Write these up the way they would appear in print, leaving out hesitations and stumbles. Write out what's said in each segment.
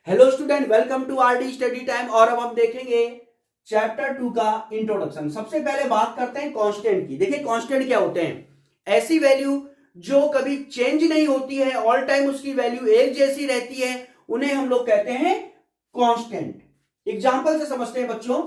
Hello student, welcome to RD study time. और अब हम देखेंगे चैप्टर 2 का इंट्रोडक्शन। सबसे पहले बात करते हैं कांस्टेंट की। देखिए कांस्टेंट क्या होते हैं? ऐसी वैल्यू जो कभी चेंज नहीं होती है, ऑल टाइम उसकी वैल्यू एक जैसी रहती है, उन्हें हम लोग कहते हैं कांस्टेंट। एग्जांपल से समझते हैं बच्चों।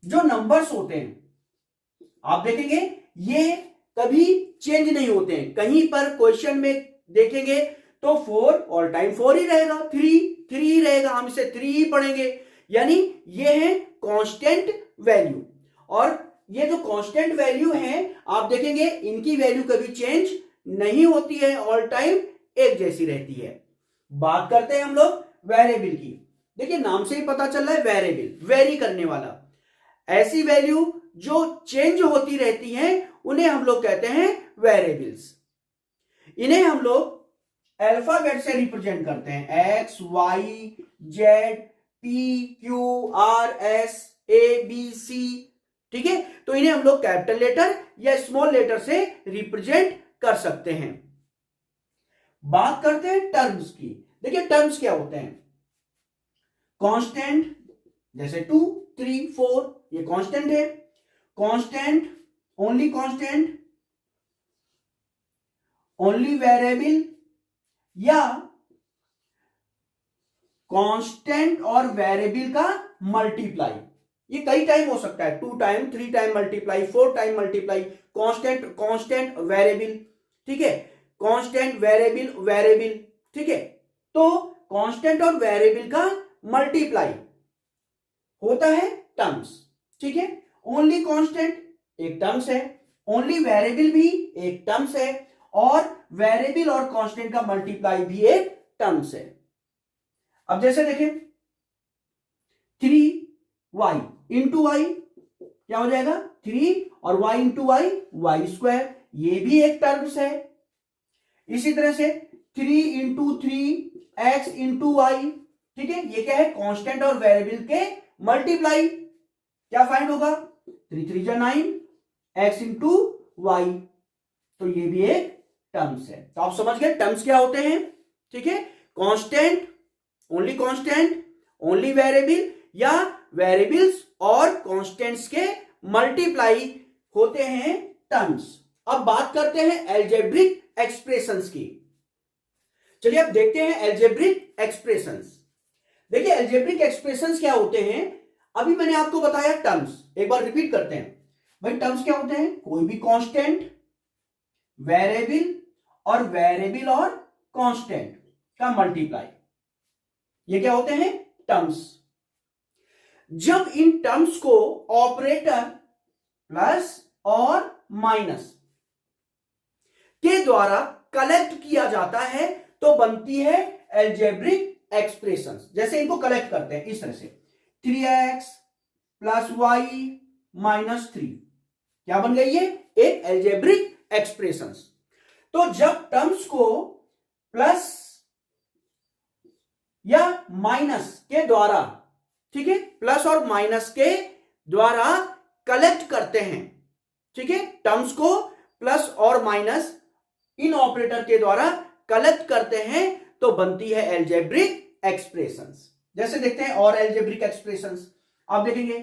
जो नंबर्स होते हैं आप देखेंगे ये कभी चेंज नहीं होते हैं। कहीं पर क्वेश्चन में देखेंगे तो 4 ऑल टाइम 4 ही रहेगा, 3 ही रहेगा, हम इसे 3 ही पढ़ेंगे। यानी ये है कांस्टेंट वैल्यू। और ये जो कांस्टेंट वैल्यू है आप देखेंगे इनकी वैल्यू कभी चेंज नहीं होती है, ऑल टाइम एक जैसी रहती है। बात करते हैं हम लोग वेरिएबल की। देखिए नाम से ही पता चल रहा है वेरिएबल, वेरी करने वाला। ऐसी वैल्यू जो चेंज होती रहती हैं उन्हें हम लोग कहते हैं वेरिएबल्स। इन्हें हम लोग अल्फाबेट से रिप्रेजेंट करते हैं, X Y Z P Q R S A B C. ठीक है, तो इन्हें हम लोग कैपिटल लेटर या स्मॉल लेटर से रिप्रेजेंट कर सकते हैं। बात करते हैं टर्म्स की। देखिए टर्म्स क्या होते हैं? कांस्टेंट जैसे 2 3 4 ये कांस्टेंट है। Constant, only constant, only variable या कांस्टेंट और वेरिएबल का मल्टीप्लाई। ये कई टाइम हो सकता है, 2 time 3 time multiply, 4 time multiply. Constant constant variable, ठीक है, कांस्टेंट वेरिएबल वेरिएबल। ठीक है, तो कांस्टेंट और वेरिएबल का मल्टीप्लाई होता है टर्म्स। ठीक है, ओनली कांस्टेंट एक टर्म्स है, ओनली वेरिएबल भी एक टर्म्स है, और वेरिएबल और कांस्टेंट का मल्टीप्लाई भी एक टर्म्स है। अब जैसे देखें 3y इंटू वाई क्या हो जाएगा? 3 और y into y y square, ये भी एक टर्म्स है। इसी तरह से 3 इंटू 3 एक्स इंटू वाई, ठीक है, ये क्या है? कांस्टेंट और वेरिएबल के मल्टीप्लाई। क्या फाइंड होगा? 3 3 जा 9 एक्स इंटू वाई, तो ये भी एक टर्म्स है। तो आप समझ गए टर्म्स क्या होते हैं। ठीक है, constant, only constant, only variable या वेरिएबल्स और कांस्टेंट्स के मल्टीप्लाई होते हैं टर्म्स। अब बात करते हैं अलजेब्रिक एक्सप्रेशंस की। चलिए अब देखते हैं अलजेब्रिक एक्सप्रेशंस। देखिए अलजेब्रिक एक्सप्रेशंस क्या होते हैं? अभी मैंने आपको बताया टर्म्स, एक बार रिपीट करते हैं भाई। टर्म्स क्या होते हैं? कोई भी कांस्टेंट, वेरिएबल और वेरिएबल और कांस्टेंट का मल्टीप्लाई, ये क्या होते हैं? टर्म्स। जब इन टर्म्स को ऑपरेटर प्लस और माइनस के द्वारा कलेक्ट किया जाता है तो बनती है अलजेब्रिक एक्सप्रेशंस। जैसे इनको कलेक्ट करते हैं इस तरह से, 3x प्लस वाई माइनस 3, क्या बन गई? ये एक अलजेब्रिक एक्सप्रेशंस। तो जब टर्म्स को प्लस या माइनस के द्वारा, ठीक है, प्लस और माइनस के द्वारा कलेक्ट करते हैं, ठीक है, टर्म्स को प्लस और माइनस इन ऑपरेटर के द्वारा कलेक्ट करते हैं तो बनती है अलजेब्रिक एक्सप्रेशंस। जैसे देखते हैं और अलजेब्रिक एक्सप्रेशंस। आप देखेंगे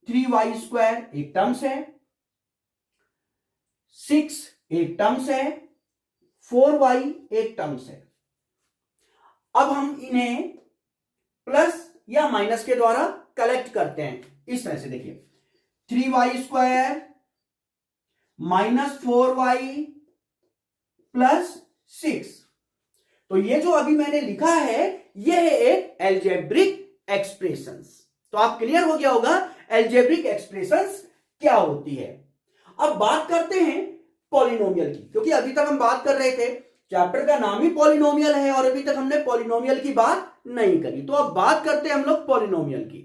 3y स्क्वायर एक टर्म्स है, 6 एक टर्म्स है, 4y एक टर्म्स है। अब हम इन्हें प्लस या माइनस के द्वारा कलेक्ट करते हैं इस तरह से। देखिए 3y square minus 4y plus 6, तो ये जो अभी मैंने लिखा है ये है एक अलजेब्रिक एक्सप्रेशंस। तो आप क्लियर हो गया होगा अलजेब्रिक एक्सप्रेशंस क्या होती है। अब बात करते हैं पॉलिनोमियल की, क्योंकि अभी तक हम बात कर रहे थे, चैप्टर का नाम ही पॉलिनोमियल है और अभी तक हमने पॉलिनोमियल की बात नहीं करी। तो अब बात करते हैं हम लोग पॉलिनोमियल की।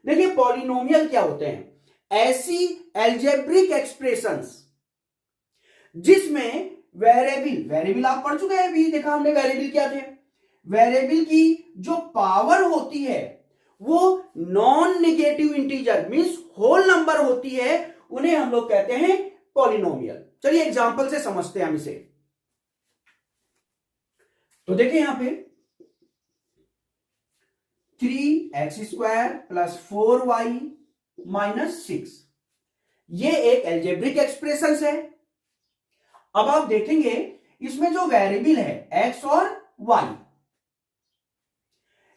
देखिए पॉलिनोमियल क्या होते हैं? ऐसी अलजेब्रिक एक्सप्रेशंस जिसमें वेरिएबल, वेरिएबल आप पढ़ चुके हैं, अभी देखा हमने वेरिएबल क्या थे। वेरिएबल की जो पावर होती है वो non negative integer means whole number होती है, उन्हें हम लोग कहते हैं पॉलिनोमियल। चलिए एग्जांपल से समझते हैं हम इसे। तो देखिए यहां पे 3x² प्लस 4y माइनस 6। ये एक एल्जेब्रिक एक्सप्रेशन है। अब आप देखेंगे इसमें जो वेरिएबल है x और y,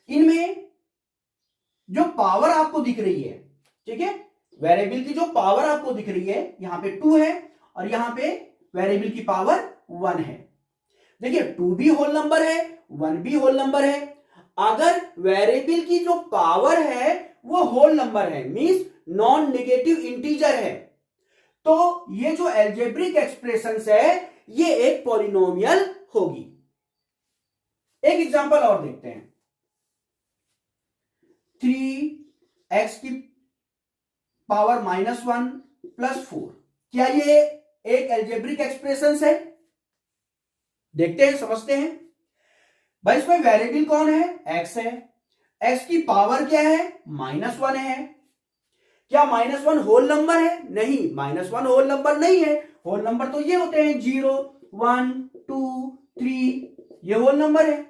इनमें जो पावर आपको दिख रही है, ठीक है, वेरिएबल की जो पावर आपको दिख रही है, यहां पे 2 है और यहां पे वेरिएबल की पावर 1 है। देखिए 2 भी होल नंबर है, 1 भी होल नंबर है। अगर वेरिएबल की जो पावर है वो होल नंबर है, मींस नॉन नेगेटिव इंटीजर है, तो ये जो एल्जेब्रिक एक्सप्रेशंस है ये एक पॉलिनोमियल होगी। एक एग्जांपल और देखते हैं। 3x की पावर -1 प्लस 4, क्या ये एक एल्जेब्रिक एक्सप्रेशंस है? देखते हैं, समझते हैं। भाई इसमें वेरिएबल कौन है? x है। x की पावर क्या है? -1 है। क्या -1 होल नंबर है? नहीं, -1 होल नंबर नहीं है। होल नंबर तो ये होते हैं 0, 1, 2, 3, ये होल नंबर है।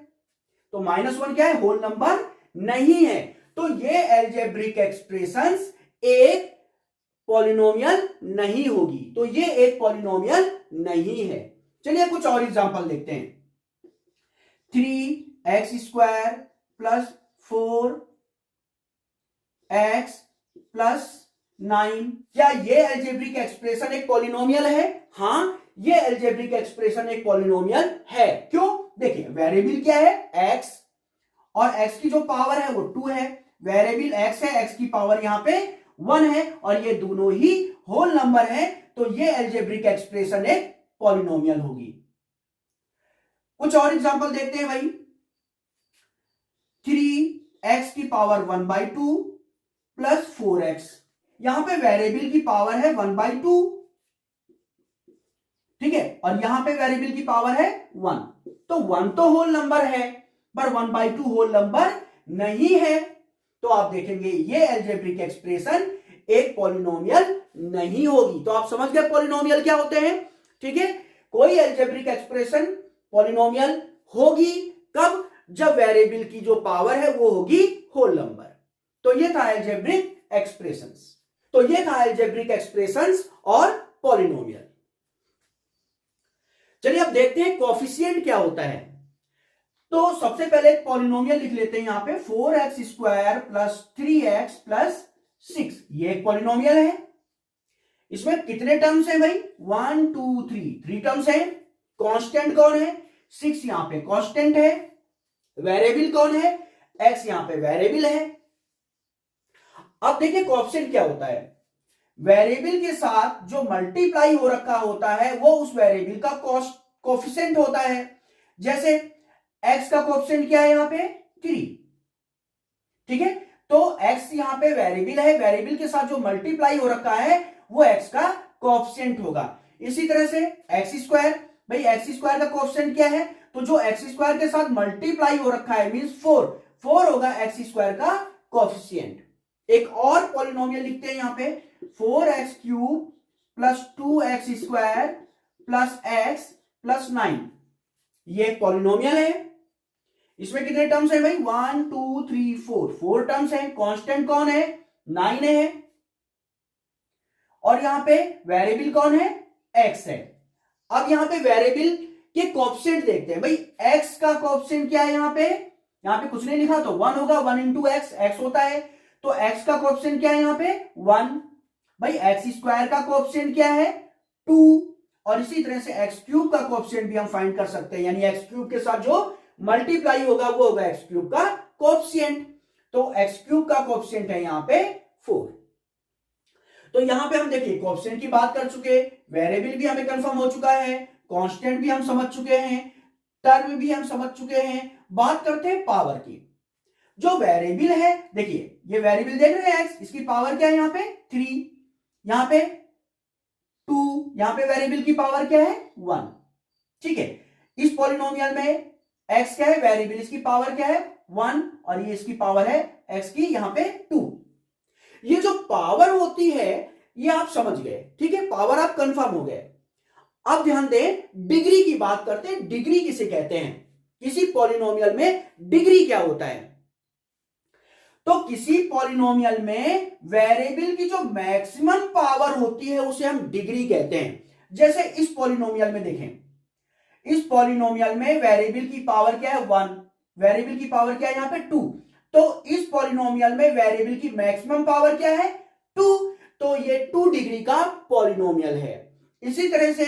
तो -1 क्या है? होल नंबर नहीं है। तो ये एल्जेब्रिक एक्सप्रेशंस एक पॉलिनोमियल नहीं होगी, तो ये एक पॉलिनोमियल नहीं है। चलिए कुछ और एग्जांपल देखते हैं। 3x² प्लस 4x प्लस 9, क्या ये एल्जेब्रिक एक्सप्रेशन एक पॉलिनोमियल है? हाँ, ये एल्जेब्रिक एक्सप्रेशन एक पॉलिनोमियल है। क्यों? देखिए वेरिएबल क्या है? x, और x की जो पावर है वो 2 है। वेरिएबल x है, x की पावर यहां पे 1 है और ये दोनों ही होल नंबर है, तो ये एल्जेब्रिक एक्सप्रेशन एक पॉलिनोमियल होगी। कुछ और एग्जांपल देखते हैं भाई। 3x की पावर 1/2 प्लस 4x, यहां पे वेरिएबल की पावर है 1/2, ठीक है, और यहां पे वेरिएबल की पावर है 1, तो 1 तो होल नंबर है पर 1/2 होल नंबर नहीं है। तो आप देखेंगे ये एल्जेब्रिक एक्सप्रेशन एक पॉलिनोमियल नहीं होगी। तो आप समझ गए पॉलिनोमियल क्या होते हैं, ठीक है। कोई एल्जेब्रिक एक्सप्रेशन पॉलिनोमियल होगी कब? जब वेरिएबल की जो पावर है वो होगी होल नंबर। तो ये था एल्जेब्रिक एक्सप्रेशंस। तो ये था एल्जेब्रिक एक्सप्रेशंस और पॉलिनोमियल। चलिए अब देखते हैं कोएफिशिएंट क्या होता है। तो सबसे पहले एक पॉलिनोमियल लिख लेते हैं यहां पे, 4x² प्लस 3x प्लस 6, ये एक पॉलिनोमियल है। इसमें कितने टर्म्स हैं भाई? 1 2 3 टर्म्स हैं। कांस्टेंट कौन है? 6 यहां पे कांस्टेंट है। वेरिएबल कौन है? x यहां पे वेरिएबल है। अब देखिए कोएफिशिएंट क्या होता है। वेरिएबल के साथ जो मल्टीप्लाई हो रखा होता है वो उस वेरिएबल का कोएफिशिएंट होता है। जैसे x का कोएफिशिएंट क्या है यहां पे? 3, ठीक है। तो x यहां पे वेरिएबल है, वेरिएबल के साथ जो मल्टीप्लाई हो रखा है वो x का कोएफिशिएंट होगा। इसी तरह से x², भाई x² का कोएफिशिएंट क्या है? तो जो x² के साथ मल्टीप्लाई हो रखा है मींस 4 होगा x² का कोएफिशिएंट। एक और पॉलिनोमियल लिखते हैं यहां पे, 4x³ plus 2x² plus x plus 9, ये पॉलिनोमियल है। इसमें कितने टर्म्स है भाई? 1 2 3 4 टर्म्स है। कांस्टेंट कौन है? 9 है। और यहां पे वेरिएबल कौन है? x है। अब यहां पे वेरिएबल के कोएफिशिएंट देखते हैं। भाई x का कोएफिशिएंट क्या है यहां पे? यहां पे कुछ नहीं लिखा तो 1 होगा, 1 इंटू x होता है। तो x का कोएफिशिएंट क्या है यहां पे? 1। भाई x² का कोएफिशिएंट क्या है? 2। और इसी तरह से x³ का कोएफिशिएंट भी हम फाइंड कर सकते हैं, यानी x³ के साथ जो मल्टीप्लाई होगा वो होगा x³ का कोएफिशिएंट। तो x³ का कोएफिशिएंट है यहां पे 4। तो यहां पे हम देखिए कोएफिशिएंट की बात कर चुके, वेरिएबल भी हमें कंफर्म हो चुका है, कांस्टेंट भी हम समझ चुके हैं, टर्म भी हम समझ चुके हैं। बात करते हैं पावर की। जो वेरिएबल है, देखिए ये वेरिएबल देख रहे हैं x, इसकी पावर क्या है यहां पे? 3, यहां पे 2, यहां पे वेरिएबल की पावर क्या है? 1, ठीक है। इस पॉलिनोमियल में x क्या है? वेरिएबल, इसकी पावर क्या है? 1, और ये इसकी पावर है x की यहां पे 2। ये जो पावर होती है ये आप समझ गए, ठीक है, पावर आप कंफर्म हो गए। अब ध्यान दें, डिग्री की बात करते हैं। डिग्री किसे कहते हैं? किसी पॉलिनोमियल में डिग्री क्या होता है? तो किसी पॉलिनोमियल में वेरिएबल की जो मैक्सिमम पावर होती है उसे हम डिग्री कहते हैं। जैसे इस पॉलिनोमियल में देखें, इस पॉलिनोमियल में वेरिएबल की पावर क्या है 1, वेरिएबल की पावर क्या है यहां पे 2। तो इस पॉलिनोमियल में वेरिएबल की मैक्सिमम पावर क्या है 2, तो ये 2 डिग्री का पॉलिनोमियल है। इसी तरह से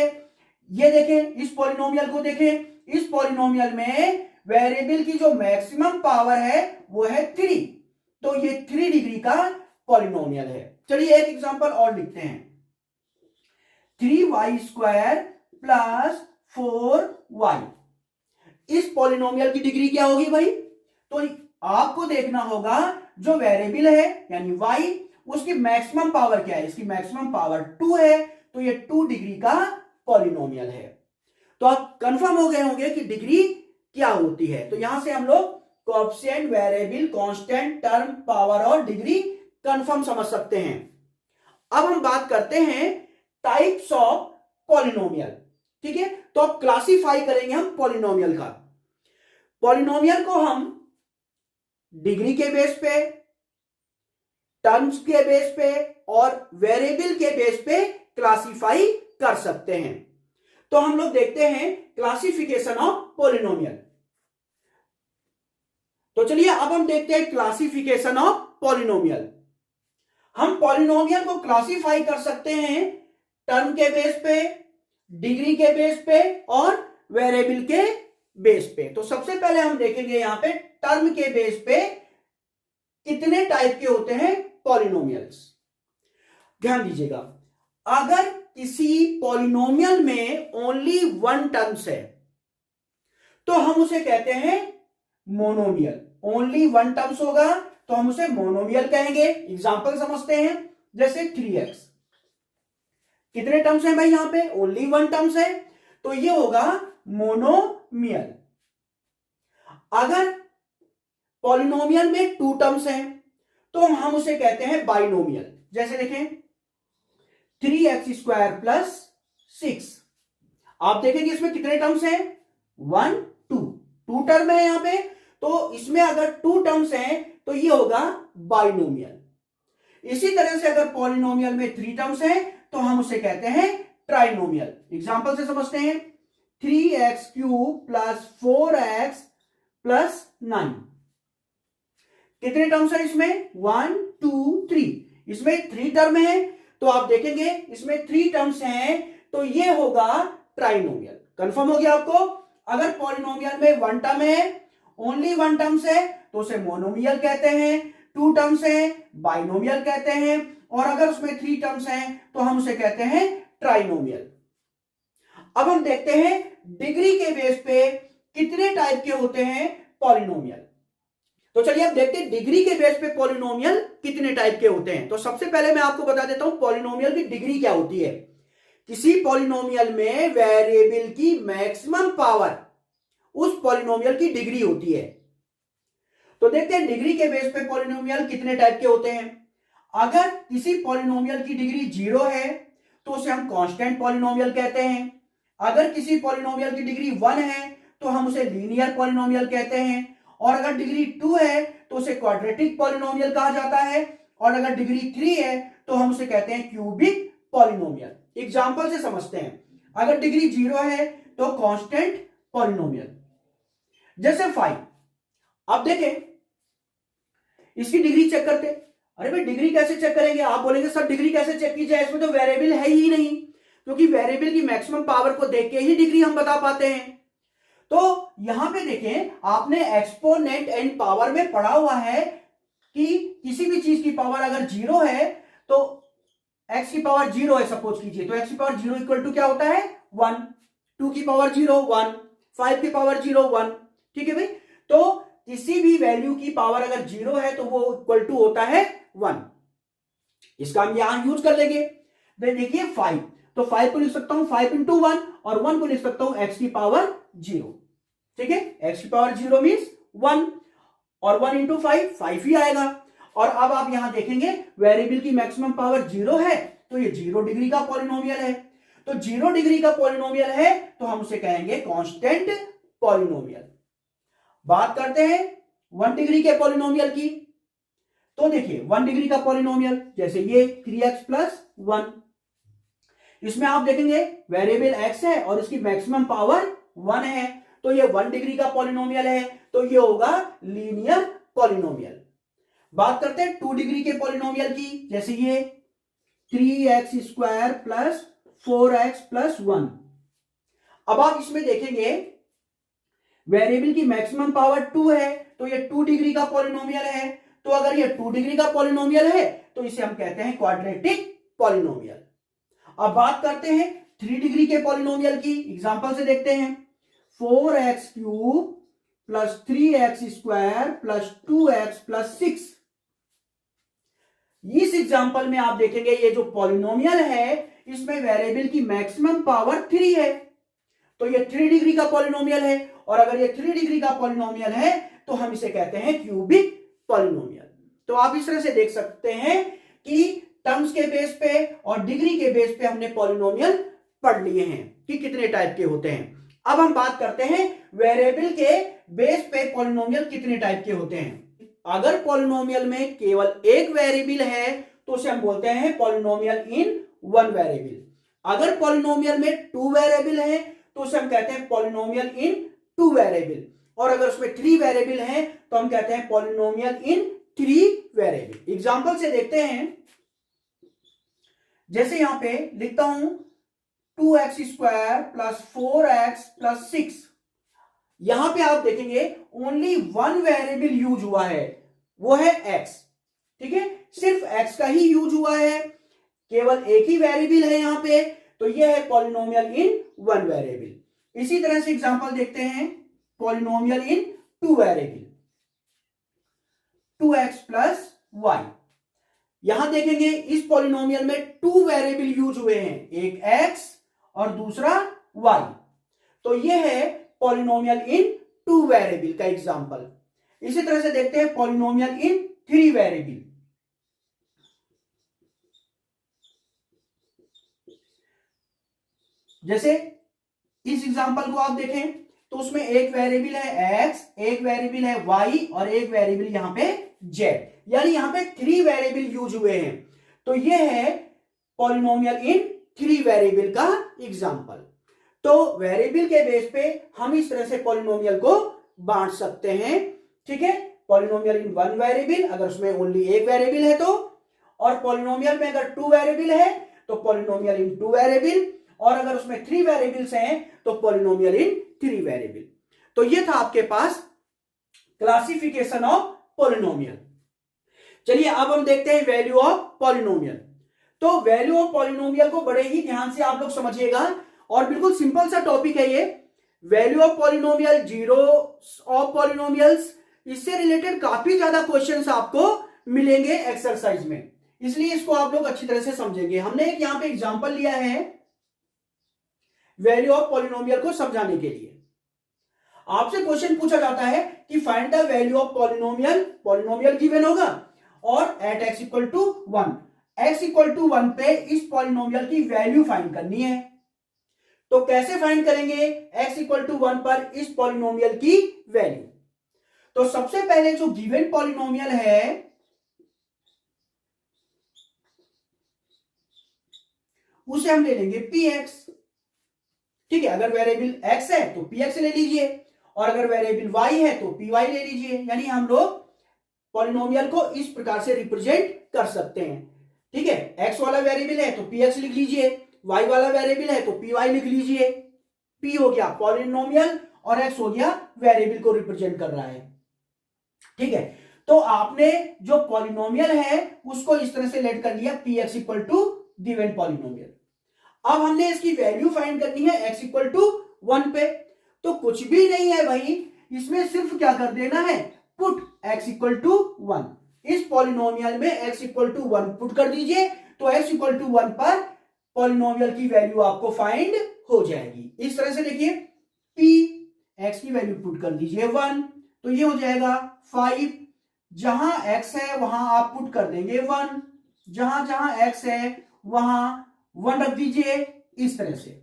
ये देखें, इस पॉलिनोमियल को देखें, इस पॉलिनोमियल में वेरिएबल की जो मैक्सिमम पावर है वो है 3, तो ये 3 डिग्री का पॉलिनोमियल है। चलिए एक एग्जांपल और लिखते हैं, 3y² प्लस 4y। इस पॉलिनोमियल की डिग्री क्या होगी भाई? तो आपको देखना होगा जो वेरिएबल है यानी y, उसकी मैक्सिमम पावर क्या है, इसकी मैक्सिमम पावर 2 है, तो ये 2 डिग्री का पॉलिनोमियल है। तो आप कंफर्म हो गए होंगे कि डिग्री क्या होती है। तो यहां से हम लोग coefficient, variable, constant, term, power और डिग्री कंफर्म समझ सकते हैं। अब हम बात करते हैं टाइप्स ऑफ पॉलिनोमियल। ठीक है, तो अब क्लासिफाई करेंगे हम पॉलिनोमियल का। पॉलिनोमियल को हम डिग्री के बेस पे, टर्म्स के बेस पे और वेरिएबल के बेस पे क्लासिफाई कर सकते हैं। तो हम लोग देखते हैं क्लासिफिकेशन ऑफ पॉलिनोमियल। तो चलिए अब हम देखते हैं क्लासिफिकेशन ऑफ पॉलिनोमियल। हम पॉलिनोमियल को क्लासिफाई कर सकते हैं टर्म के बेस पे, डिग्री के बेस पे और वेरिएबल के बेस पे। तो सबसे पहले हम देखेंगे यहां पे टर्म के बेस पे कितने टाइप के होते हैं पॉलिनोमियल्स। ध्यान दीजिएगा, अगर किसी पॉलिनोमियल में ओनली 1 टर्म्स है तो हम उसे कहते हैं मोनोमियल। ओनली 1 टर्म्स होगा तो हम उसे मोनोमियल कहेंगे। एग्जांपल समझते हैं, जैसे 3x, कितने टर्म्स हैं भाई यहां पे? ओनली 1 टर्म्स है, तो ये होगा मोनोमियल। अगर पॉलिनोमियल में 2 टर्म्स हैं तो हम उसे कहते हैं बाइनोमियल। जैसे देखें 3x² प्लस 6, आप देखेंगे इसमें कितने टर्म्स हैं? 1 2 टर्म है यहां पे, तो इसमें अगर 2 टर्म्स हैं तो ये होगा बाइनोमियल। इसी तरह से अगर पॉलिनोमियल में 3 टर्म्स हैं तो हम उसे कहते हैं ट्राइनोमियल। एग्जांपल से समझते हैं, 3x³ प्लस 4x प्लस 9, कितने टर्म्स हैं इसमें? 1 2 3, इसमें 3 टर्म है, तो आप देखेंगे इसमें 3 टर्म्स हैं, तो ये होगा ट्राइनोमियल। कंफर्म हो गया आपको? अगर पॉलिनोमियल में 1 टर्म है, ओनली 1 टर्म्स है, तो उसे मोनोमियल कहते हैं। 2 टर्म्स है, बाइनोमियल कहते हैं, और अगर उसमें 3 टर्म्स हैं तो हम उसे कहते हैं ट्राइनोमियल। अब हम देखते हैं डिग्री के बेस पे कितने टाइप के होते हैं पॉलिनोमियल। तो चलिए अब देखते हैं डिग्री के बेस पे पॉलिनोमियल कितने टाइप के होते हैं। तो सबसे पहले मैं आपको बता देता हूं पॉलिनोमियल की डिग्री क्या होती है। किसी पॉलिनोमियल में वेरिएबल की मैक्सिमम पावर उस पॉलिनोमियल की डिग्री होती है। तो देखते हैं डिग्री के बेस पे पॉलिनोमियल कितने टाइप के होते हैं। अगर किसी पॉलिनोमियल की डिग्री 0 है तो उसे हम कांस्टेंट पॉलिनोमियल कहते हैं। अगर किसी पॉलिनोमियल की डिग्री 1 है तो हम उसे लीनियर पॉलिनोमियल कहते हैं, और अगर डिग्री 2 है तो उसे क्वाड्रेटिक पॉलिनोमियल कहा जाता है, और अगर डिग्री 3 है तो हम उसे कहते हैं क्यूबिक पॉलिनोमियल। एग्जांपल से समझते हैं, अगर डिग्री 0 है तो कांस्टेंट पॉलिनोमियल, जैसे 5। अब देखें इसकी डिग्री चेक करते। अरे भाई डिग्री कैसे चेक करेंगे? आप बोलेंगे सर डिग्री कैसे चेक की जाए, इसमें तो वेरिएबल है ही नहीं, क्योंकि वेरिएबल की मैक्सिमम पावर को देख के ही डिग्री हम बता पाते हैं। तो यहां पे देखें, आपने एक्सपोनेंट एंड पावर में पढ़ा हुआ है कि किसी भी चीज की पावर अगर 0 है तो x की पावर 0 है सपोज कीजिए, तो x की पावर 0 इक्वल टू क्या होता है? 1। 2 की पावर 0 1, 5 की पावर 0 1। ठीक है भाई, तो किसी भी वैल्यू की पावर अगर 0 है तो वो इक्वल टू होता है 1। इसका हम यहां यूज कर लेंगे। देखिए 5, तो 5 को लिख सकता हूं 5 इंटू 1, और 1 को लिख सकता हूं x की पावर 0। ठीक है, x की पावर 0 मीन्स 1, और 1 इंटू 5 ही आएगा। और अब आप यहां देखेंगे वेरिएबल की मैक्सिमम पावर 0 है, तो ये 0 डिग्री का पॉलिनोमियल है। तो 0 डिग्री का पॉलिनोमियल है तो हम उसे कहेंगे कांस्टेंट पॉलिनोमियल। बात करते हैं 1 डिग्री के पॉलिनोमियल की। तो देखिए 1 डिग्री का पॉलिनोमियल जैसे ये 3x प्लस 1, इसमें आप देखेंगे वेरिएबल x है और इसकी मैक्सिमम पावर 1 है, तो ये 1 डिग्री का पॉलिनोमियल है, तो ये होगा लीनियर पॉलिनोमियल। बात करते हैं 2 डिग्री के पॉलिनोमियल की, जैसे ये 3x square plus 4x plus 1। अब आप इसमें देखेंगे वेरिएबल की मैक्सिमम पावर 2 है, तो ये 2 डिग्री का पॉलिनोमियल है। तो अगर ये 2 डिग्री का पॉलिनोमियल है तो इसे हम कहते हैं क्वाड्रेटिक पॉलिनोमियल। अब बात करते हैं 3 डिग्री के पॉलिनोमियल की, एग्जांपल से देखते हैं 4x cube plus 3x square plus 2x plus 6। इस एग्जांपल में आप देखेंगे ये जो पॉलिनोमियल है इसमें वेरिएबल की मैक्सिमम पावर 3 है, तो ये 3 डिग्री का पॉलिनोमियल है। और अगर ये 3 डिग्री का पॉलिनोमियल है तो हम इसे कहते हैं क्यूबिक पॉलिनोमियल। तो आप इस तरह से देख सकते हैं कि टर्म्स के बेस पे और डिग्री के बेस पे हमने पॉलिनोमियल पढ़ लिए हैं कि कितने टाइप के होते हैं। अब हम बात करते हैं वेरिएबल के बेस पे पॉलिनोमियल कितने टाइप के होते हैं। अगर पॉलिनोमियल में केवल एक वेरिएबल है तो उसे हम बोलते हैं पॉलिनोमियल इन वन वेरिएबल। अगर पॉलिनोमियल में 2 वेरिएबल है तो उसे हम कहते हैं पॉलिनोमियल इन 2 वेरिएबल, और अगर उसमें 3 वेरिएबल है तो हम कहते हैं पॉलिनोमियल इन 3 वेरिएबल। एग्जांपल से देखते हैं, जैसे यहां पे लिखता हूं 2x square plus 4x plus 6। यहां पे आप देखेंगे ओनली 1 वेरिएबल यूज हुआ है, वो है x। ठीक है, सिर्फ x का ही यूज हुआ है, केवल एक ही वेरिएबल है यहां पे, तो ये है पॉलिनोमियल इन 1 वेरिएबल। इसी तरह से एग्जांपल देखते हैं पॉलिनोमियल इन 2 वेरिएबल, 2x प्लस y। यहां देखेंगे इस पॉलिनोमियल में 2 वेरिएबल यूज हुए हैं, एक x और दूसरा y, तो यह है पॉलिनोमियल इन 2 वेरिएबल का एग्जांपल। इसी तरह से देखते हैं पॉलिनोमियल इन 3 वेरिएबल। जैसे इस एग्जांपल को आप देखें तो उसमें एक वेरिएबल है x, एक वेरिएबल है y और एक वेरिएबल यहां पे z, यानी यहां पे 3 वेरिएबल यूज हुए हैं, तो यह है पॉलिनोमियल इन 3 वेरिएबल का एग्जांपल। तो वेरिएबल के बेस पे हम इस तरह से पॉलिनोमियल को बांट सकते हैं। ठीक है, पॉलिनोमियल इन 1 वेरिएबल अगर उसमें ओनली एक वेरिएबल है तो, और पॉलिनोमियल में अगर 2 वेरिएबल है तो पॉलिनोमियल इन 2 वेरिएबल, और अगर उसमें 3 वेरिएबल्स हैं तो पॉलिनोमियल इन 3 वेरिएबल। तो ये था आपके पास क्लासिफिकेशन ऑफ पॉलिनोमियल। चलिए अब हम देखते हैं वैल्यू ऑफ पॉलिनोमियल। तो वैल्यू ऑफ पॉलिनोमियल को बड़े ही ध्यान से आप लोग समझिएगा, और बिल्कुल सिंपल सा टॉपिक है ये। Value of polynomial, zero of polynomials, इससे रिलेटेड काफी ज्यादा क्वेश्चंस आपको मिलेंगे एक्सरसाइज में, इसलिए इसको आप लोग अच्छी तरह से समझेंगे। हमने एक यहां पे एग्जांपल लिया है वैल्यू ऑफ पॉलिनोमियल को समझाने के लिए। आपसे क्वेश्चन पूछा जाता है कि find the value of polynomial, polynomial given होगा और at x equal to 1, x equal to 1 पे इस पॉलिनोमियल की वैल्यू फाइंड करनी है। तो कैसे फाइंड करेंगे x इक्वल टू 1 पर इस पॉलिनोमियल की वैल्यू? तो सबसे पहले जो गिवन पॉलिनोमियल है उसे हम ले लेंगे px। ठीक है, अगर वेरिएबल x है तो px ले लीजिए, और अगर वेरिएबल y है तो py ले लीजिए। यानी हम लोग पॉलिनोमियल को इस प्रकार से रिप्रेजेंट कर सकते हैं। ठीक है, x वाला वेरिएबल है तो px लिख लीजिए, y वाला वेरिएबल है तो py लिख लीजिए। p हो गया पॉलिनोमियल और x हो गया वेरिएबल को रिप्रेजेंट कर रहा है। ठीक है, तो आपने जो पॉलिनोमियल है उसको इस तरह से लेट कर लिया px equal to given polynomial. अब हमने इसकी वैल्यू फाइंड करनी है x इक्वल टू 1 पे। तो कुछ भी नहीं है भाई, इसमें सिर्फ क्या कर देना है, पुट x इक्वल टू 1। इस पॉलिनोमियल में x इक्वल टू 1 पुट कर दीजिए, तो x इक्वल टू 1 पर पॉलिनोमियल की वैल्यू आपको फाइंड हो जाएगी। इस तरह से देखिए p, x की वैल्यू पुट कर दीजिए 1, तो ये हो जाएगा 5। जहां x है वहां आप पुट कर देंगे 1, जहां जहां x है वहां 1 रख दीजिए इस तरह से।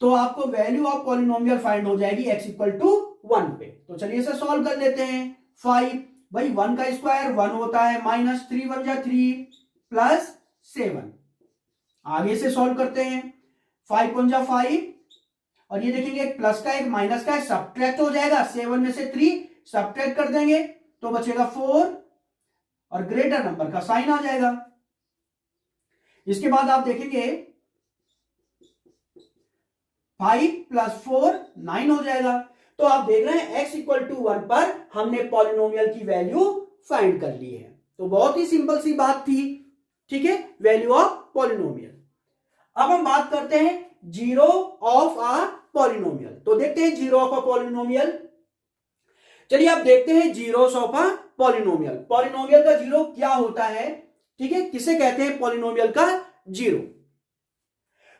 तो आपको वैल्यू ऑफ पॉलिनोमियल फाइंड हो जाएगी x इक्वल टू 1 पे। तो चलिए इसे सॉल्व कर लेते हैं। 5 भाई 1 का स्क्वायर 1 होता है, माइनस 3 1 जा 3 प्लस 7। आगे से सॉल्व करते हैं, 5 1 जा 5 और ये देखेंगे एक प्लस का एक माइनस का है, सब्ट्रैक्ट हो जाएगा, 7 में से 3 सब्ट्रैक्ट कर देंगे तो बचेगा 4 और ग्रेटर नंबर का साइन आ जाएगा। इसके बाद आप देखेंगे 5 प्लस 4 9 हो जाएगा। तो आप देख रहे हैं x इक्वल टू 1 पर हमने पॉलिनोमियल की वैल्यू फाइंड कर ली है। तो बहुत ही सिंपल सी बात थी, ठीक है, वैल्यू ऑफ पॉलिनोमियल। अब हम बात करते हैं जीरो ऑफ अ पॉलिनोमियल। तो देखते हैं जीरो ऑफ अ पॉलिनोमियल। चलिए आप देखते हैं zeros of a polynomial. Polynomial का जीरो क्या होता है, ठीक है, किसे कहते हैं पॉलिनोमियल का जीरो।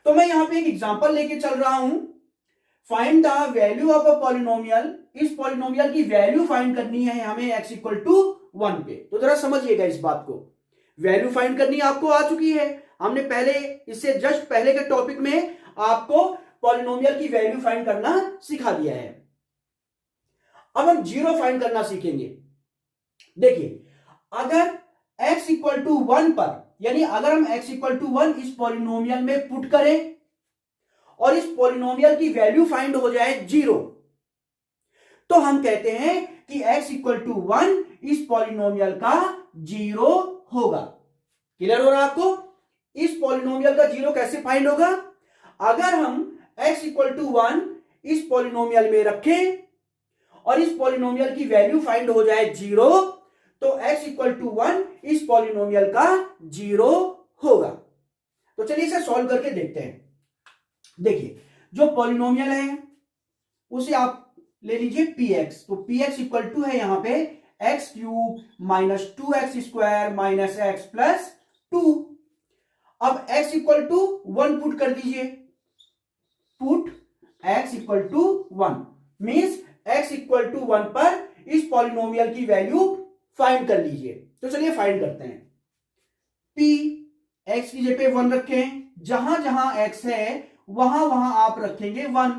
तो मैं यहां पे एक एग्जांपल लेके चल रहा हूं, find the value of a polynomial. इस पॉलिनोमियल की वैल्यू फाइंड करनी है हमें x इक्वल टू 1 पे। तो जरा समझिएगा इस बात को, वैल्यू फाइंड करनी आपको आ चुकी है, हमने पहले इससे जस्ट पहले के टॉपिक में आपको पॉलिनोमियल की वैल्यू फाइंड करना सिखा दिया है। अब हम जीरो फाइंड करना सीखेंगे। देखिए अगर x इक्वल टू 1 पर, यानी अगर हम x इक्वल टू 1 इस पॉलिनोमियल में पुट करें और इस पॉलिनोमियल की वैल्यू फाइंड हो जाए जीरो, तो हम कहते हैं कि x इक्वल टू 1 इस पॉलिनोमियल का जीरो होगा। क्लियर हो रहा है आपको? इस पॉलिनोमियल का जीरो कैसे फाइंड होगा? अगर हम x इक्वल टू 1 इस पॉलिनोमियल में रखें और इस पॉलिनोमियल की वैल्यू फाइंड हो जाए जीरो, तो x इक्वल टू 1 इस पॉलिनोमियल का जीरो होगा। तो चलिए इसे सॉल्व करके देखते हैं। देखिए जो पॉलिनोमियल है उसे आप ले लीजिए px। तो px इक्वल टू है यहां पे x cube minus 2x square minus x plus 2। अब x इक्वल टू 1 पुट कर दीजिए, put x equal to 1 means x equal to 1 पर इस पॉलिनोमियल की वैल्यू फाइंड कर लीजिए। तो चलिए फाइंड करते हैं। p x की जगह पे 1 रखें, जहां जहां x है वहां वहां आप रखेंगे 1।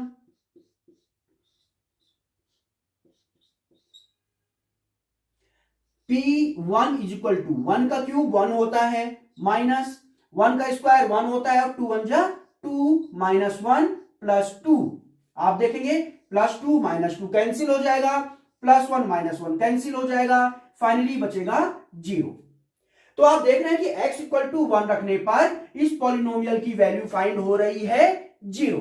p1 इज इक्वल टू 1 का क्यूब 1 होता है, माइनस 1 का स्क्वायर 1 होता है और 2 1 जा 2 माइनस 1 प्लस 2। आप देखेंगे प्लस 2 माइनस 2 कैंसिल हो जाएगा, प्लस 1 माइनस 1 कैंसिल हो जाएगा, फाइनली बचेगा 0। तो आप देख रहे हैं कि x इक्वल टू 1 रखने पर इस पॉलिनोमियल की वैल्यू फाइंड हो रही है 0।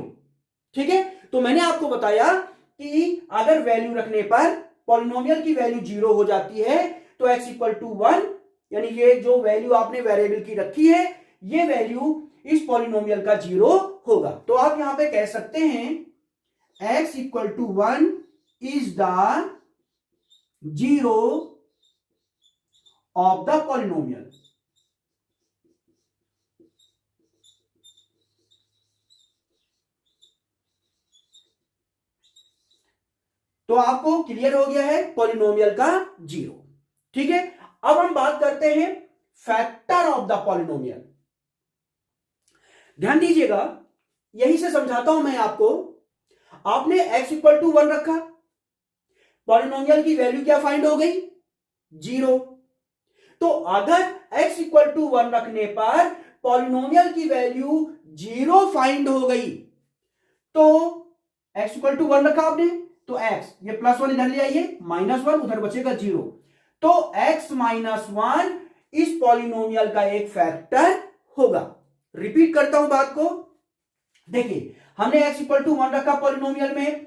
ठीक है, तो मैंने आपको बताया कि अगर वैल्यू रखने पर पॉलिनोमियल की वैल्यू 0 हो जाती है तो x इक्वल टू 1, यानी ये जो वैल्यू आपने वेरिएबल की रखी है ये वैल्यू इस पॉलिनोमियल का 0 होगा। तो आप यहां पे कह सकते हैं x equal to 1 is the zero of the polynomial. तो आपको क्लियर हो गया है पॉलिनोमियल का जीरो। ठीक है, अब हम बात करते हैं फैक्टर ऑफ द पॉलिनोमियल। ध्यान दीजिएगा, यही से समझाता हूं मैं आपको। आपने x इक्वल टू 1 रखा, पॉलिनोमियल की वैल्यू क्या फाइंड हो गई? 0। तो अगर x इक्वल टू 1 रखने पर पॉलिनोमियल की वैल्यू 0 फाइंड हो गई, तो x इक्वल टू 1 रखा आपने, तो x, ये प्लस 1 इधर ले आइए, माइनस 1 उधर बचेगा 0। तो x माइनस 1 इस पॉलिनोमियल का एक फैक्टर होगा। रिपीट करता हूं बात को। देखिए हमने x इक्वल टू 1 रखा पॉलिनोमियल में,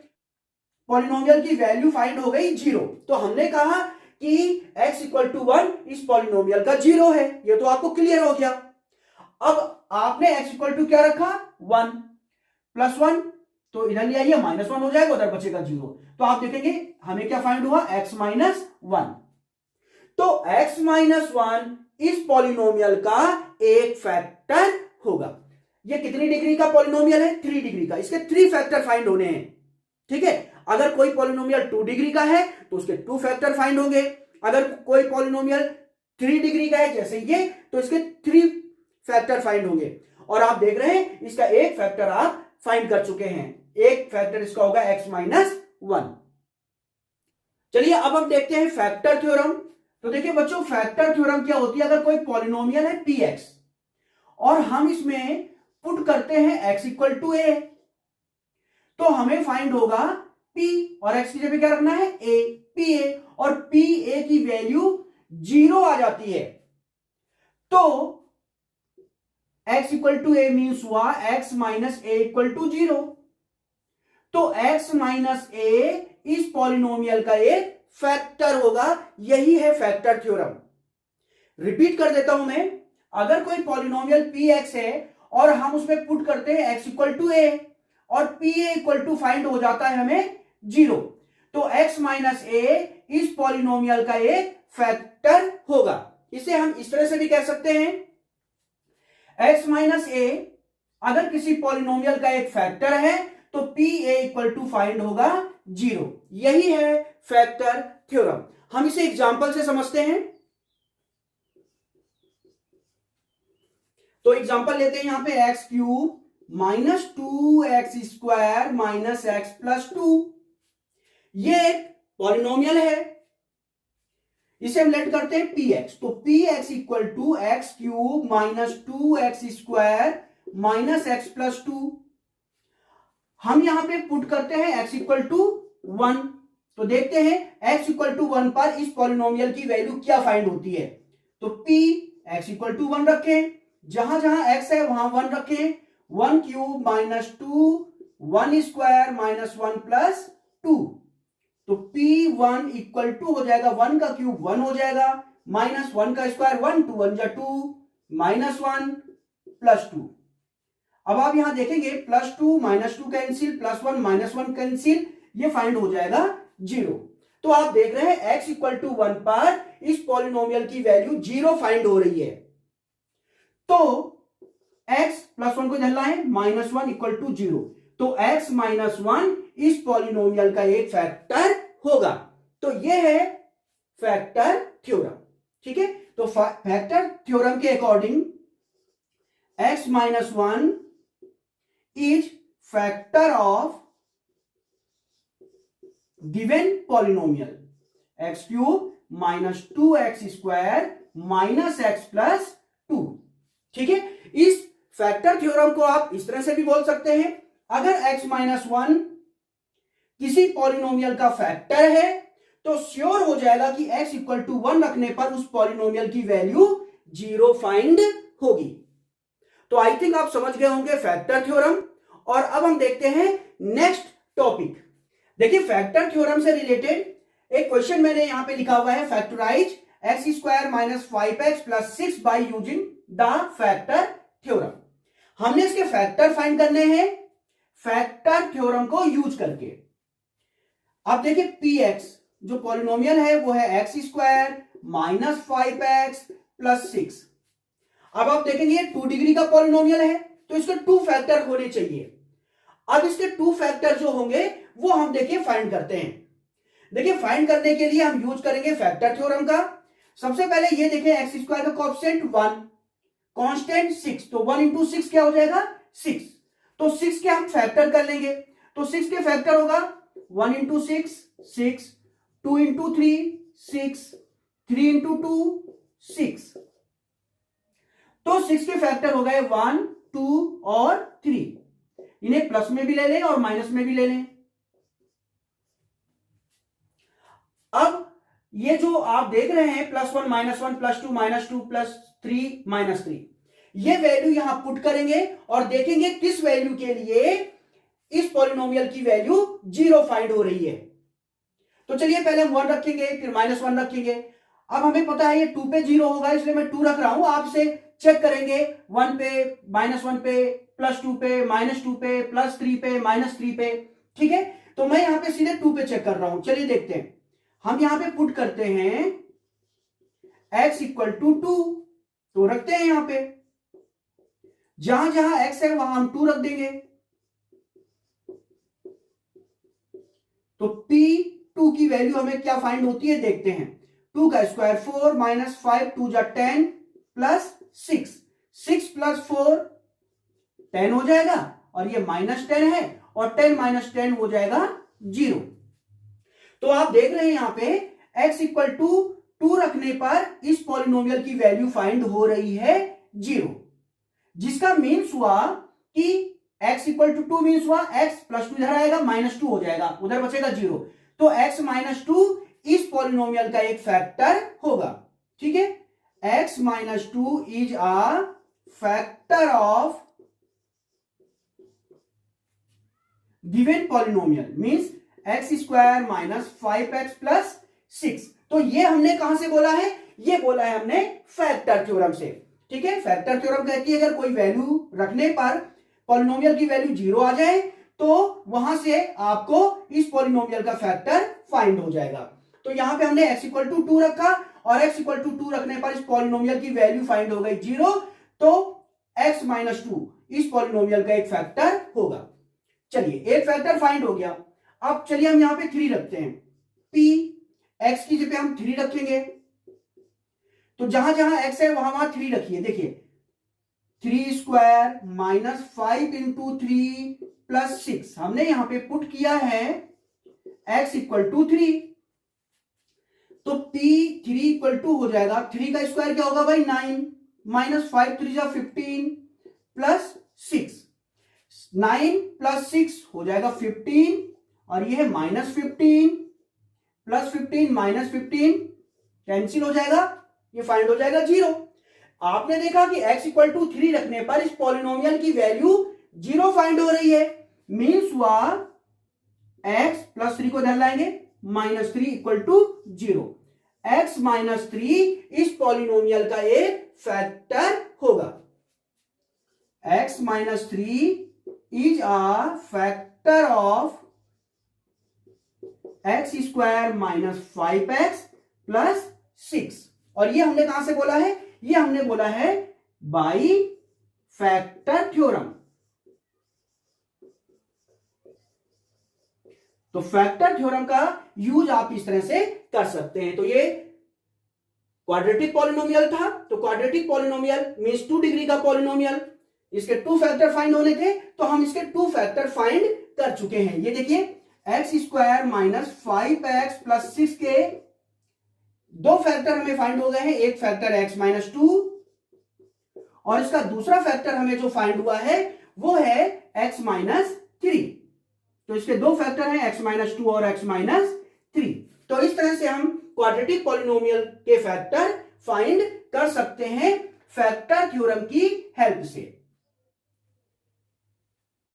पॉलिनोमियल की वैल्यू फाइंड हो गई 0। तो हमने कहा कि x इक्वल टू 1 इस पॉलिनोमियल का 0 है, ये तो आपको क्लियर हो गया। अब आपने x इक्वल टू क्या रखा? 1 प्लस 1, तो इधर ले आइए, माइनस 1 हो जाएगा, उधर बचेगा 0। तो आप देखेंगे हमें क्या फाइंड हुआ? x minus 1। तो x माइनस 1 इस पॉलिनोमियल का एक फैक्टर होगा। ये कितनी डिग्री का पॉलिनोमियल है? 3 डिग्री का। इसके 3 फैक्टर फाइंड होने हैं। ठीक है, अगर कोई पॉलिनोमियल 2 डिग्री का है तो उसके 2 फैक्टर फाइंड होंगे। अगर कोई पॉलिनोमियल 3 डिग्री का है जैसे ये, तो इसके 3 फैक्टर फाइंड होंगे। और आप देख रहे हैं इसका एक फैक्टर आप फाइंड कर चुके हैं। एक फैक्टर इसका होगा x माइनस 1। चलिए अब हम देखते हैं फैक्टर थ्योरम। तो देखिए बच्चों, फैक्टर थ्योरम क्या होती है? अगर कोई पॉलिनोमियल है पी एक्स और हम इसमें पुट करते हैं एक्स इक्वल टू ए, तो हमें फाइंड होगा पी, और एक्स की जगह क्या रखना है? ए, पी ए, और पी ए की वैल्यू 0 आ जाती है। तो x equal to a means हुआ x minus a equal to 0। तो x माइनस ए इस पॉलिनोमियल का एक फैक्टर होगा। यही है फैक्टर थ्योरम। रिपीट कर देता हूं मैं, अगर कोई पॉलिनोमियल पी एक्स है और हम उसमें पुट करते हैं x इक्वल टू ए और p a equal to find हो जाता है हमें 0, तो x माइनस ए इस पॉलिनोमियल का एक फैक्टर होगा। इसे हम इस तरह से भी कह सकते हैं, x माइनस ए अगर किसी पॉलिनोमियल का एक फैक्टर है तो p a equal to find होगा 0। यही है फैक्टर थ्योरम। हम इसे एग्जांपल से समझते हैं। तो एग्जांपल लेते हैं यहां पे x cube minus 2x² minus x plus 2। ये एक पॉलिनोमियल है, इसे हम लेट करते हैं पी एक्स। तो P X equal to X cube minus 2x² minus x plus 2। हम यहां पे पुट करते हैं x इक्वल टू 1। तो देखते हैं x इक्वल टू 1 पर इस पॉलिनोमियल की वैल्यू क्या फाइंड होती है। तो p x इक्वल टू 1 रखें, जहां जहां x है वहां 1 रखें। 1 cube minus 2 1 square minus 1 plus 2। तो p1 इक्वल टू हो जाएगा 1 का क्यूब 1 हो जाएगा, माइनस 1 का स्क्वायर 1 2 1 जा 2 माइनस 1 प्लस 2। अब आप यहां देखेंगे plus 2 minus 2 cancel, plus 1 minus 1 cancel, ये फाइंड हो जाएगा 0। तो आप देख रहे हैं x इक्वल टू 1 पर इस पॉलिनोमियल की वैल्यू 0 फाइंड हो रही है। तो x प्लस 1 को इधर लाएं, माइनस 1 इक्वल टू 0। तो x माइनस 1 इस पॉलिनोमियल का एक फैक्टर होगा। तो यह है फैक्टर थ्योरम। ठीक है, तो फैक्टर थ्योरम के according x minus 1 is factor of given polynomial x cube minus 2x² minus x plus 2। ठीक है, इस फैक्टर थ्योरम को आप इस तरह से भी बोल सकते हैं, अगर x माइनस 1 किसी पॉलिनोमियल का फैक्टर है तो श्योर हो जाएगा कि x इक्वल टू 1 रखने पर उस पॉलिनोमियल की वैल्यू 0 फाइंड होगी। तो आई थिंक आप समझ गए होंगे फैक्टर थ्योरम। और अब हम देखते हैं नेक्स्ट टॉपिक। देखिए, फैक्टर थ्योरम से रिलेटेड एक क्वेश्चन मैंने यहां पे लिखा हुआ है, factorize x² minus 5x plus 6 by using the factor theorem. हमने इसके फैक्टर फाइंड करने हैं फैक्टर थ्योरम को यूज करके। अब देखिए, px जो पॉलिनोमियल है वो है x² माइनस 5x प्लस 6। अब आप देखेंगे ये 2 डिग्री का पॉलिनोमियल है तो इसके 2 फैक्टर होने चाहिए। अब इसके 2 फैक्टर जो होंगे वो हम देखिए फाइंड करते हैं। देखिए, फाइंड करने के लिए हम यूज करेंगे फैक्टर थ्योरम का। सबसे पहले ये देखें, x² का कोएफिशिएंट 1, कांस्टेंट 6, तो 1 इंटू 6 क्या हो जाएगा? 6। तो 6 के हम फैक्टर कर लेंगे, तो 6 के फैक्टर होगा 1 इंटू 6 6, 2 इंटू 3 6, 3 इंटू 2 6। तो 6 के फैक्टर हो गए 1 2 और 3। इन्हें प्लस में भी ले लें और माइनस में भी ले लें। अब ये जो आप देख रहे हैं +1 -1 +2 -2 +3 -3, ये वैल्यू यहां पुट करेंगे और देखेंगे किस वैल्यू के लिए इस पॉलिनोमियल की वैल्यू 0 फाइंड हो रही है। तो चलिए पहले हम 1 रखेंगे, फिर -1 रखेंगे। अब हमें पता है ये 2 पे 0 होगा, इसलिए मैं 2 रख रहा हूं। आप इसे चेक करेंगे 1 पे, -1 पे, +2 पे, -2 पे, +3 पे, -3 पे। ठीक है, तो मैं यहां पे सीधे 2 पे चेक कर रहा हूं। चलिए देखते हैं, हम यहां पे पुट करते हैं x इक्वल टू 2, तो रखते हैं यहां पे, जहां जहां x है वहां हम 2 रख देंगे। तो p2 की वैल्यू हमें क्या फाइंड होती है देखते हैं। 2 का स्क्वायर 4 -5 2 जा 10 प्लस 6, 6 प्लस 4 10 हो जाएगा, और ये -10 है, और 10 - 10 हो जाएगा 0। तो आप देख रहे हैं यहां पे x इक्वल टू 2 रखने पर इस पॉलिनोमियल की वैल्यू फाइंड हो रही है 0, जिसका मीन्स हुआ कि x इक्वल टू 2 मीन्स हुआ x प्लस 2 इधर आएगा -2 हो जाएगा, उधर बचेगा 0, तो x माइनस 2 इस पॉलिनोमियल का एक फैक्टर होगा। ठीक है, x minus 2 is a factor of given polynomial means x square minus 5x plus 6। तो ये हमने कहां से बोला है? ये बोला है हमने फैक्टर थ्योरम से। ठीक है, फैक्टर थ्योरम कहती है अगर कोई वैल्यू रखने पर पॉलिनोमियल की वैल्यू 0 आ जाए तो वहां से आपको इस पॉलिनोमियल का फैक्टर फाइंड हो जाएगा। तो यहां पे हमने x इक्वल टू 2 रखा और x इक्वल टू 2 रखने पर इस पॉलिनोमियल की वैल्यू फाइंड हो गई 0, तो x माइनस 2 इस पॉलिनोमियल का एक फैक्टर होगा। चलिए, एक फैक्टर फाइंड हो गया। अब चलिए हम यहां पे 3 रखते हैं, p x की जगह हम 3 रखेंगे, तो जहां जहां x है वहां वहां 3 रखिए। देखिए 3 स्क्वायर माइनस 5 इंटू 3 प्लस 6 हमने यहां पे पुट किया है x इक्वल टू 3, तो p3 इक्वल टू हो जाएगा 3 का स्क्वायर क्या होगा भाई 9 माइनस 5 3 जा 15 प्लस 6, 9 प्लस 6 हो जाएगा 15 और ये है -15 प्लस 15 -15 कैंसिल हो जाएगा, ये फाइंड हो जाएगा 0। आपने देखा कि x इक्वल टू 3 रखने पर इस पॉलिनोमियल की वैल्यू 0 फाइंड हो रही है, मीन्स हुआ x प्लस 3 को इधर लाएंगे -3 इक्वल टू 0, x माइनस 3 इस पॉलिनोमियल का एक फैक्टर होगा। x minus 3 is a factor of x square minus 5x plus 6, और ये हमने कहां से बोला है? ये हमने बोला है बाई फैक्टर थ्योरम। तो फैक्टर थ्योरम का यूज आप इस तरह से कर सकते हैं। तो ये क्वाड्रेटिक पॉलिनोमियल था, तो क्वाड्रेटिक पॉलिनोमियल मींस 2 डिग्री का पॉलिनोमियल, इसके 2 फैक्टर फाइंड होने थे, तो हम इसके 2 फैक्टर फाइंड कर चुके हैं। ये देखिए x square minus 5x plus 6 के 2 फैक्टर हमें फाइंड हो गए हैं, एक फैक्टर x माइनस 2 और इसका दूसरा फैक्टर हमें जो फाइंड हुआ है वो है x माइनस 3। तो इसके 2 फैक्टर हैं x माइनस 2 और x माइनस 3। तो इस तरह से हम क्वाड्रेटिक पॉलिनोमियल के फैक्टर फाइंड कर सकते हैं फैक्टर थ्योरम की हेल्प से।